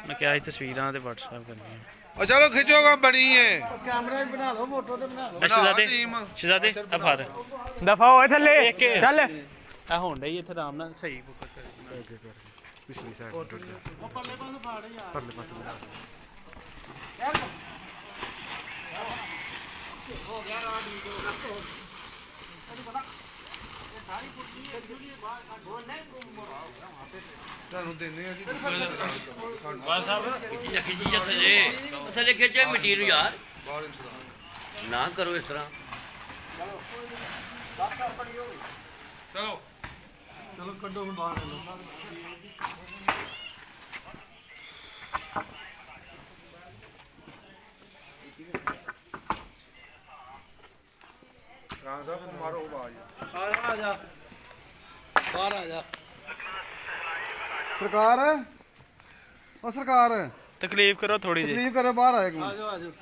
मैं क्या तस्वीरां ते WhatsApp करनी है। चलो खिंचोगा बनी है कैमरा भी बना लो फोटो तो बना लो शहजादे अब फार दफा होए थल्ले चल आ होंड ही इथे आराम नाल सही बुक कर पिछली साइड टूट गया परले पासे फाड़ यार परले पासे हो गया रात वीडियो सारी कुर्सी वो नहीं ਤੁਹਾਨੂੰ ਦਿੰਦੇ ਆ ਜੀ थले खिंचे मटीरियल यार ਬਾਹਰ ਇੰਤਜ਼ਾਮ ना करो इस तरह ਚਲੋ चलो कड्डो हम बाहर लो ਰਾਂ ਸਾਹਿਬ ਮਾਰੋ ਆਵਾਜ਼ आ जा बाहर आ जा सरकार ओ सरकार तकलीफ करो थोड़ी जी तकलीफ करे बाहर आए आ जाओ आ जाओ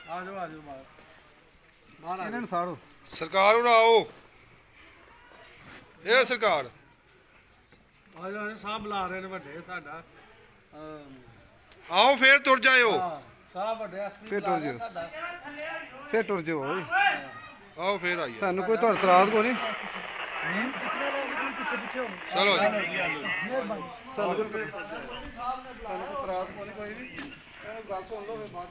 आ जाओ आ जाओ बाहर बाहर आ इन्हें साड़ो ਸਰਕਾਰ ਉਰਾ ਆਓ ਇਹ ਸਰਕਾਰ जाओ साहब बुला रहे ने बड़े साडा ਆਓ ਫੇਰ ਤੁਰ ਜਾਇਓ साहब बड़े एसपी फिर टुर जाओ। फिर टुर जाओ ਆਓ ਫੇਰ ਆਈਏ सानू कोई तुहाडा इतराज कोई नहीं ਚਲੋ ਜੀ सानू कोई इतराज कोई नहीं गल सुन लो फिर बाद